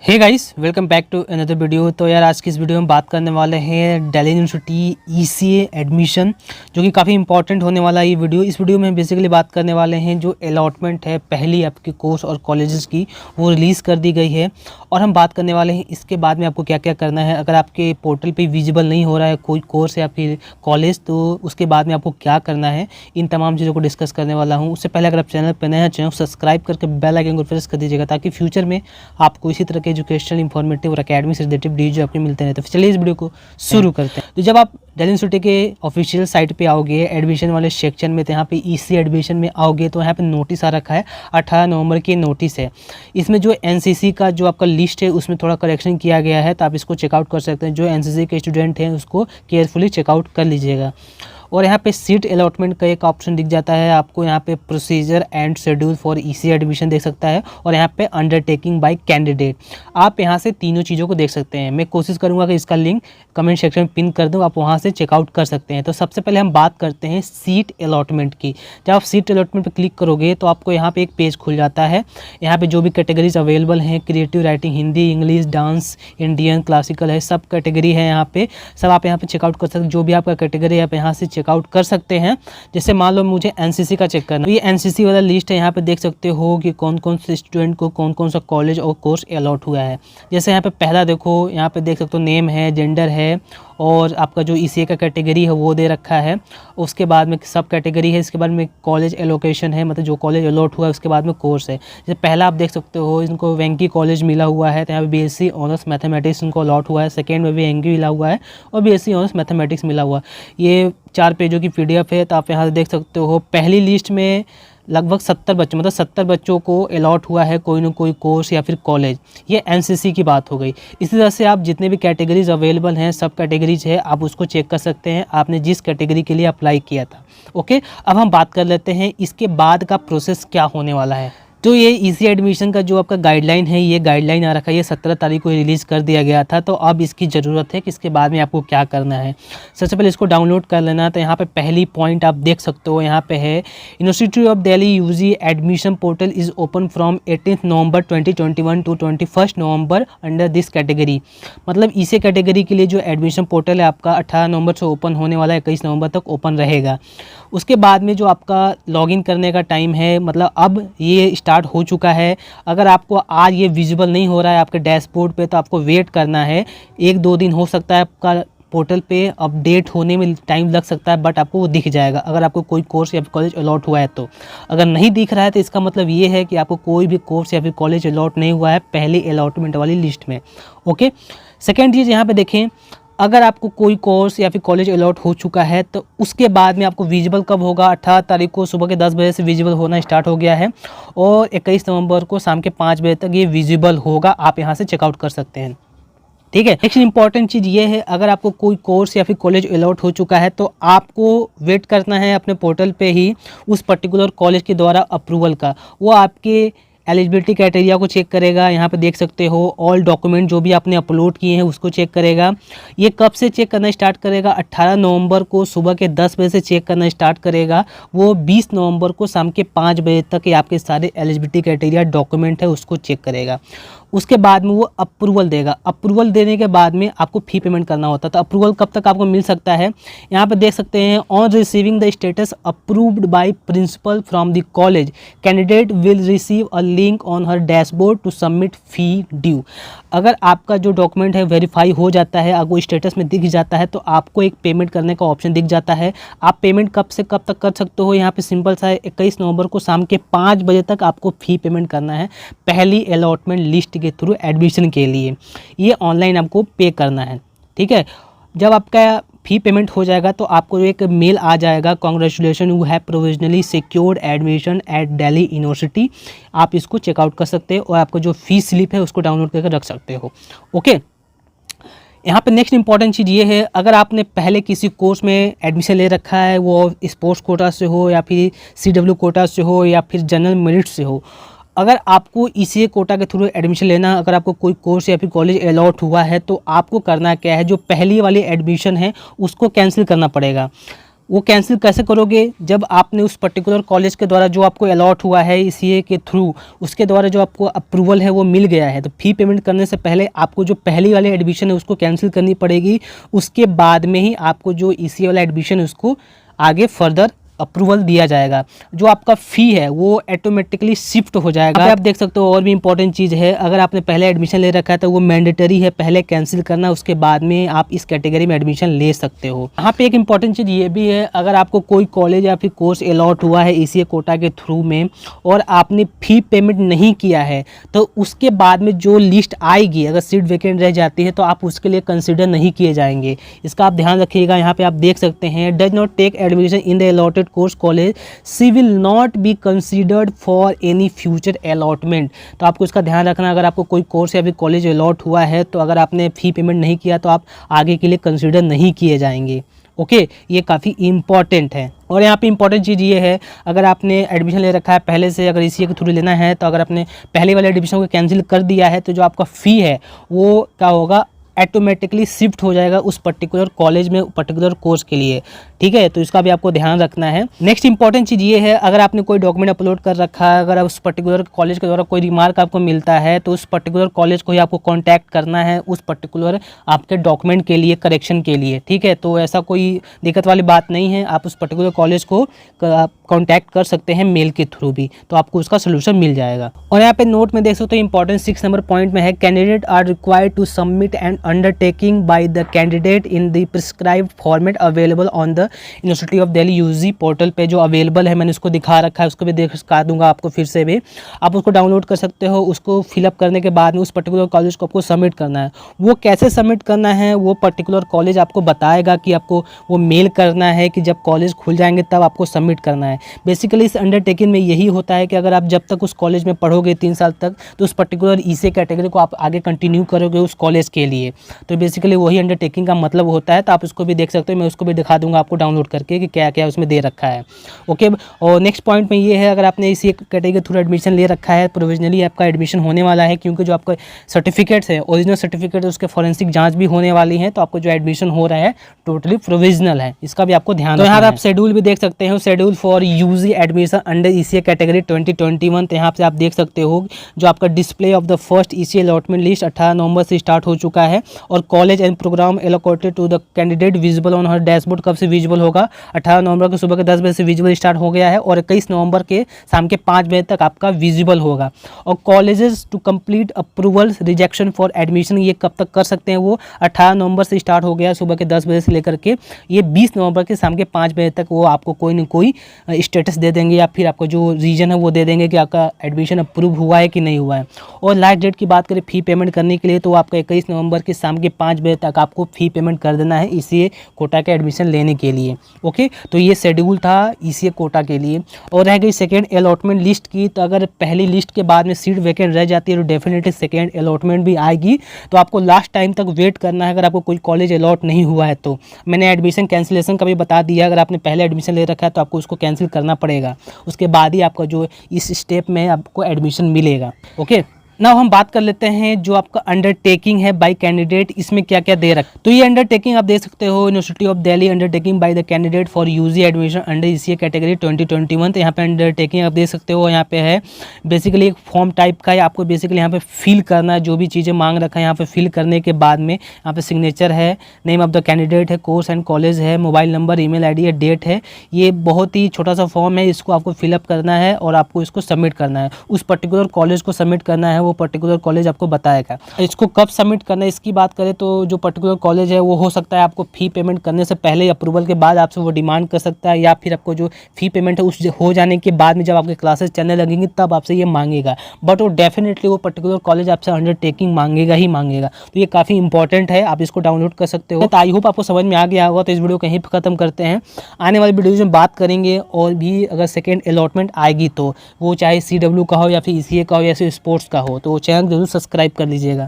Hey guys, welcome back to another video. तो यार आज की इस वीडियो में बात करने वाले हैं दिल्ली यूनिवर्सिटी ईसीए एडमिशन, जो कि काफ़ी इंपॉर्टेंट होने वाला है ये वीडियो। इस वीडियो में बेसिकली बात करने वाले हैं जो अलॉटमेंट है पहली आपकी कोर्स और कॉलेजेस की, वो रिलीज़ कर दी गई है। और हम बात करने वाले हैं इसके बाद में आपको क्या क्या करना है। अगर आपके पोर्टल पर विजिबल नहीं हो रहा है कोई कोर्स या फिर कॉलेज, तो उसके बाद में आपको क्या करना है, इन तमाम चीज़ों को डिस्कस करने वाला हूँ। उससे पहले अगर आप चैनल पर नए हैं, चैनल सब्सक्राइब करके बेल आइकन को प्रेस कर दीजिएगा, ताकि फ्यूचर में आपको इसी तरह के एजुकेशनल, इंफॉर्मेटिव और एकेडमी से रिलेटेड वीडियो जो आपको मिलते हैं। तो चलिए इस वीडियो को शुरू करते हैं। तो जब आप दिल्ली यूनिवर्सिटी के ऑफिशियल साइट पे आओगे एडमिशन वाले सेक्शन में, तो यहाँ पे ईसी एडमिशन में आओगे तो यहाँ पे नोटिस आ रखा है, 18 नवंबर की नोटिस है। इसमें जो एनसीसी का जो आपका लिस्ट है उसमें थोड़ा करेक्शन किया गया है, तो आप इसको चेकआउट कर सकते हैं। जो एनसीसी के स्टूडेंट हैं उसको केयरफुली चेकआउट कर लीजिएगा। और यहाँ पे सीट अलॉटमेंट का एक ऑप्शन दिख जाता है आपको। यहाँ पे procedure and schedule for EC admission देख सकता है, और यहाँ पे अंडरटेकिंग बाय कैंडिडेट। आप यहाँ से तीनों चीज़ों को देख सकते हैं। मैं कोशिश करूँगा कि इसका लिंक कमेंट सेक्शन में पिन कर दूँ, आप वहाँ से चेकआउट कर सकते हैं। तो सबसे पहले हम बात करते हैं सीट अलॉटमेंट की। जब आप सीट अलॉटमेंट पर क्लिक करोगे तो आपको यहाँ पर एक पेज खुल जाता है। यहाँ पर जो भी कैटेगरीज अवेलेबल हैं, creative writing, Hindi, English, dance, Indian, classical है, सब कैटेगरी है यहाँ पे। सब आप यहाँ पे चेकआउट कर सकते हैं। जो भी आपका कैटेगरी है आप यहाँ से चेकआउट कर सकते हैं। जैसे मान लो मुझे एनसीसी का चेक करना है, तो ये एनसीसी वाला लिस्ट है। यहाँ पे देख सकते हो कि कौन कौन से स्टूडेंट को कौन कौन सा कॉलेज और कोर्स अलॉट हुआ है। जैसे यहाँ पे पहला देखो, यहाँ पे देख सकते हो नेम है, जेंडर है, और आपका जो ईसीए का कैटेगरी है वो दे रखा है। उसके बाद में सब कैटेगरी है, इसके बाद में कॉलेज एलोकेशन है, मतलब जो कॉलेज अलॉट हुआ है उसके बाद में कोर्स है। जैसे पहला आप देख सकते हो इनको वेंकी कॉलेज मिला हुआ है, तो यहाँ पे बीएससी ऑनर्स मैथमेटिक्स इनको अलॉट हुआ है। सेकेंड में भी वेंकी मिला हुआ है और बीएससी ऑनर्स मैथमेटिक्स मिला हुआ है। ये 4 पेजों की पीडीएफ है, तो आप यहाँ से देख सकते हो। पहली लिस्ट में लगभग 70 बच्चों, मतलब 70 बच्चों को अलॉट हुआ है कोई ना कोई कोर्स या फिर कॉलेज। ये एनसीसी की बात हो गई। इसी तरह से आप जितने भी कैटेगरीज अवेलेबल हैं, सब कैटेगरीज है, आप उसको चेक कर सकते हैं आपने जिस कैटेगरी के लिए अप्लाई किया था। ओके, अब हम बात कर लेते हैं इसके बाद का प्रोसेस क्या होने वाला है। तो ये ईसी एडमिशन का जो आपका गाइडलाइन है, ये गाइडलाइन आ रखा है, ये 17 तारीख को रिलीज़ कर दिया गया था। तो अब इसकी ज़रूरत है कि इसके बाद में आपको क्या करना है। सबसे पहले इसको डाउनलोड कर लेना। तो यहाँ पे पहली पॉइंट आप देख सकते हो, यहाँ पे है university of Delhi UG admission portal is open from 18 November 2021 to 21 November under this category. मतलब इसी कैटेगरी के लिए जो एडमिशन पोर्टल है आपका 18 नवंबर से ओपन होने वाला है, 21 नवंबर तक ओपन रहेगा। उसके बाद में जो आपका लॉगिन करने का टाइम है, मतलब अब ये स्टार्ट हो चुका है। अगर आपको आज ये विजिबल नहीं हो रहा है आपके डैशबोर्ड पे, तो आपको वेट करना है। 1-2 दिन हो सकता है आपका पोर्टल पे अपडेट होने में टाइम लग सकता है, बट आपको वो दिख जाएगा अगर आपको कोई कोर्स या फिर कॉलेज अलॉट हुआ है तो। अगर नहीं दिख रहा है तो इसका मतलब ये है कि आपको कोई भी कोर्स या फिर कॉलेज अलॉट नहीं हुआ है पहले अलॉटमेंट वाली लिस्ट में। ओके, सेकेंड चीज़ यहाँ पे देखें, अगर आपको कोई कोर्स या फिर कॉलेज अलॉट हो चुका है तो उसके बाद में आपको विजिबल कब होगा। 18 तारीख को सुबह के 10 बजे से विजिबल होना स्टार्ट हो गया है, और 21 नवंबर को शाम के 5 बजे तक ये विजिबल होगा। आप यहाँ से चेकआउट कर सकते हैं। ठीक है, नेक्स्ट इंपॉर्टेंट चीज़ ये है, अगर आपको कोई कोर्स या फिर कॉलेज अलॉट हो चुका है तो आपको वेट करना है अपने पोर्टल पे ही उस पर्टिकुलर कॉलेज के द्वारा अप्रूवल का। वो आपके एलिजिबिलिटी क्राइटेरिया को चेक करेगा। यहाँ पे देख सकते हो ऑल डॉक्यूमेंट जो भी आपने अपलोड किए हैं उसको चेक करेगा। ये कब से चेक करना स्टार्ट करेगा? 18 नवंबर को सुबह के 10 बजे से चेक करना स्टार्ट करेगा। वो 20 नवंबर को शाम के 5 बजे तक ये आपके सारे एलिजिबिलिटी क्राइटेरिया डॉक्यूमेंट है उसको चेक करेगा। उसके बाद में वो अप्रूवल देगा। अप्रूवल देने के बाद में आपको फ़ी पेमेंट करना होता है। तो अप्रूवल कब तक आपको मिल सकता है, यहाँ पे देख सकते हैं, on receiving the status approved by principal from the college candidate will receive a link on her dashboard to submit fee due. अगर आपका जो डॉक्यूमेंट है वेरीफाई हो जाता है, अगर स्टेटस में दिख जाता है, तो आपको एक पेमेंट करने का ऑप्शन दिख जाता है। आप पेमेंट कब से कब तक कर सकते हो, यहाँ पे सिंपल सा है, 21 नवंबर को शाम के 5 बजे तक आपको फ़ी पेमेंट करना है पहली अलॉटमेंट लिस्ट के थ्रू एडमिशन के लिए। ये ऑनलाइन आपको पे करना है। ठीक है, जब आपका फ़ी पेमेंट हो जाएगा तो आपको एक मेल आ जाएगा, congratulation you have provisionally secured admission eight Delhi university. आप इसको चेकआउट कर सकते हो और आपको जो फ़ी स्लिप है उसको डाउनलोड करके रख सकते हो। ओके, यहाँ पे नेक्स्ट इंपॉर्टेंट चीज़ ये है, अगर आपने पहले किसी कोर्स में एडमिशन ले रखा है, वो स्पोर्ट्स कोटा से हो या फिर CW कोटा से हो या फिर जनरल मेरिट से हो, अगर आपको ईसीए कोटा के थ्रू एडमिशन लेना, अगर आपको कोई कोर्स या फिर कॉलेज अलॉट हुआ है, तो आपको करना क्या है, जो पहली वाली एडमिशन है उसको कैंसिल करना पड़ेगा। वो कैंसिल कैसे करोगे? जब आपने उस पर्टिकुलर कॉलेज के द्वारा जो आपको अलॉट हुआ है ईसीए के थ्रू, उसके द्वारा जो आपको अप्रूवल है वो मिल गया है, तो फ़ी पेमेंट करने से पहले आपको जो पहली वाली एडमिशन है उसको कैंसिल करनी पड़ेगी। उसके बाद में ही आपको जो ईसीए वाला एडमिशन है उसको आगे फर्दर अप्रूवल दिया जाएगा। जो आपका फ़ी है वो ऑटोमेटिकली शिफ्ट हो जाएगा। आप देख सकते हो और भी इंपॉर्टेंट चीज़ है, अगर आपने पहले एडमिशन ले रखा है तो वो मैंडेटरी है पहले कैंसिल करना, उसके बाद में आप इस कैटेगरी में एडमिशन ले सकते हो। यहाँ पे एक इंपॉर्टेंट चीज़ ये भी है, अगर आपको कोई कॉलेज या फिर कोर्स अलॉट हुआ है ईसीए कोटा के थ्रू में और आपने फ़ी पेमेंट नहीं किया है, तो उसके बाद में जो लिस्ट आएगी, अगर सीट वैकेंट रह जाती है तो आप उसके लिए कंसिडर नहीं किए जाएंगे। इसका आप ध्यान रखिएगा। यहाँ पे आप देख सकते हैं, does not take admission in the allotted course college, she will not be considered for any future allotment. तो आपको इसका ध्यान रखना, अगर आपको कोई कोर्स या फिर कॉलेज अलॉट हुआ है तो अगर आपने फ़ी पेमेंट नहीं किया तो आप आगे के लिए कंसीडर नहीं किए जाएंगे। ओके, ये काफ़ी इंपॉर्टेंट है। और यहाँ पे इंपॉर्टेंट चीज़ ये है, अगर आपने एडमिशन ले रखा है पहले से, अगर ईसीए के थ्रू लेना है, तो अगर आपने पहले वाले एडमिशन को कैंसिल कर दिया है तो जो आपका फ़ी है वो क्या होगा, ऑटोमेटिकली शिफ्ट हो जाएगा उस पर्टिकुलर कॉलेज में पर्टिकुलर कोर्स के लिए। ठीक है, तो इसका भी आपको ध्यान रखना है। नेक्स्ट इंपॉर्टेंट चीज़ ये है, अगर आपने कोई डॉक्यूमेंट अपलोड कर रखा है, अगर उस पर्टिकुलर कॉलेज के द्वारा कोई रिमार्क आपको मिलता है तो उस पर्टिकुलर कॉलेज को ही आपको कॉन्टैक्ट करना है उस पर्टिकुलर आपके डॉक्यूमेंट के लिए, करेक्शन के लिए। ठीक है, तो ऐसा कोई दिक्कत वाली बात नहीं है, आप उस पर्टिकुलर कॉलेज को कॉन्टैक्ट कर सकते हैं मेल के थ्रू भी, तो आपको उसका सोल्यूशन मिल जाएगा। और यहाँ पे नोट में देख सकते हो इंपॉर्टेंट 6 नंबर पॉइंट में है, candidate are required to submit and undertaking by the candidate in the prescribed format available on the university of Delhi UG portal पे जो अवेलेबल है, मैंने उसको दिखा रखा है, उसको भी दिखा दूंगा आपको फिर से भी, आप उसको डाउनलोड कर सकते हो। उसको फिलअप करने के बाद में उस पर्टिकुलर कॉलेज को आपको सबमिट करना है। वो कैसे सबमिट करना है वो पर्टिकुलर कॉलेज आपको बताएगा कि आपको वो मेल करना है कि जब कॉलेज खुल जाएंगे तब आपको सबमिट करना है। बेसिकली इस अंडरटेकिंग में यही होता है कि अगर आप जब तक उस कॉलेज में पढ़ोगे 3 साल तक, तो उस पर्टिकुलर ईसीए कैटेगरी को आप आगे कंटिन्यू करोगे उस कॉलेज के लिए। तो बेसिकली वही अंडरटेकिंग का मतलब होता है। तो आप उसको भी देख सकते हो, मैं उसको भी दिखा दूंगा आपको डाउनलोड करके कि क्या क्या उसमें दे रखा है। ओके, और नेक्स्ट पॉइंट में ये है, अगर आपने इसी कैटेगरी के थ्रू एडमिशन ले रखा है, प्रोविजनली आपका एडमिशन होने वाला है, क्योंकि जो आपका सर्टिफिकेट्स है ओरिजिनल सर्टिफिकेट, उसके फॉरेंसिक जांच भी होने वाली है, तो आपको जो एडमिशन हो रहा है टोटली प्रोविजनल है, इसका भी आपको ध्यान। तो यहाँ आप शेड्यूल भी देख सकते हो, schedule for UG admission under ECA category 2021। तो यहाँ पे आप देख सकते हो जो आपका display of the first ECA allotment list 18 November से स्टार्ट हो चुका है, और college and programme allocated to the candidate visible on her dashboard कब से विजिबल होगा, 18 नवंबर को सुबह के 10 बजे से विजिबल स्टार्ट हो गया है, और 21 नवंबर के शाम के 5 बजे तक आपका विजिबल होगा। और colleges to complete approval rejection for admission, ये कब तक कर सकते हैं, वो 18 नवंबर से स्टार्ट हो गया सुबह के 10 बजे से लेकर के ये 20 नवंबर के शाम के 5 बजे तक वो आपको कोई न कोई स्टेटस दे देंगे, या फिर आपको जो रीजन है वो दे देंगे कि आपका एडमिशन अप्रूव हुआ है कि नहीं हुआ है। और लास्ट डेट की बात करें फ़ी पेमेंट करने के लिए, तो आपका 21 नवंबर के शाम के 5 बजे तक आपको फ़ी पेमेंट कर देना है ईसीए कोटा के एडमिशन लेने के लिए। ओके, तो ये शेड्यूल था ईसीए कोटा के लिए। और रह गई सेकेंड अलॉटमेंट लिस्ट की, तो अगर पहली लिस्ट के बाद में सीट वैकेंट रह जाती है तो डेफिनेटली सेकेंड अलॉटमेंट भी आएगी, तो आपको लास्ट टाइम तक वेट करना है। अगर आपको कोई कॉलेज अलॉट नहीं हुआ है तो मैंने एडमिशन कैंसिलेशन का भी बता दिया, अगर आपने पहले एडमिशन ले रखा है तो आपको उसको कैंसिल करना पड़ेगा, उसके बाद ही आपका जो इस स्टेप में आपको एडमिशन मिलेगा। ओके, नाउ हम बात कर लेते हैं जो आपका अंडरटेकिंग है बाय कैंडिडेट, इसमें क्या क्या दे रखा। तो ये अंडरटेकिंग आप देख सकते हो, university of Delhi undertaking by the candidate for UG admission under ECA category 2021। तो यहाँ पे अंडरटेकिंग आप देख सकते हो, यहाँ पे है बेसिकली एक फॉर्म टाइप का है, आपको बेसिकली यहाँ पे फिल करना है, जो भी चीज़ें मांग रखा है यहाँ पे फिल करने के बाद में यहाँ पे सिग्नेचर है, नेम ऑफ द कैंडिडेट है, कोर्स एंड कॉलेज है, मोबाइल नंबर, ईमेल आईडी है, डेट है। ये बहुत ही छोटा सा फॉर्म है, इसको आपको फिलअप करना है और आपको इसको सबमिट करना है, उस पर्टिकुलर कॉलेज को सबमिट करना है, वो पर्टिकुलर कॉलेज आपको बताएगा। इसको कब सबमिट करना है इसकी बात करें तो जो पर्टिकुलर कॉलेज है वो हो सकता है आपको फ़ी पेमेंट करने से पहले, अप्रूवल के बाद आपसे वो डिमांड कर सकता है, या फिर आपको जो फ़ी पेमेंट है उस हो जाने के बाद में जब आपके क्लासेस चलने लगेंगी तब आपसे ये मांगेगा, बट वो डेफिनेटली वो पर्टिकुलर कॉलेज आपसे अंडरटेकिंग मांगेगा ही मांगेगा। तो ये काफ़ी इंपॉर्टेंट है, आप इसको डाउनलोड कर सकते हो। तो आई होप आपको समझ में आ गया होगा। तो इस वीडियो को यहीं खत्म करते हैं, आने वाली वीडियो में बात करेंगे और भी अगर सेकेंड अलॉटमेंट आएगी तो वो चाहे CW का हो या फिर ECA का हो या फिर स्पोर्ट्स का हो, तो चैनल जरूर सब्सक्राइब कर लीजिएगा।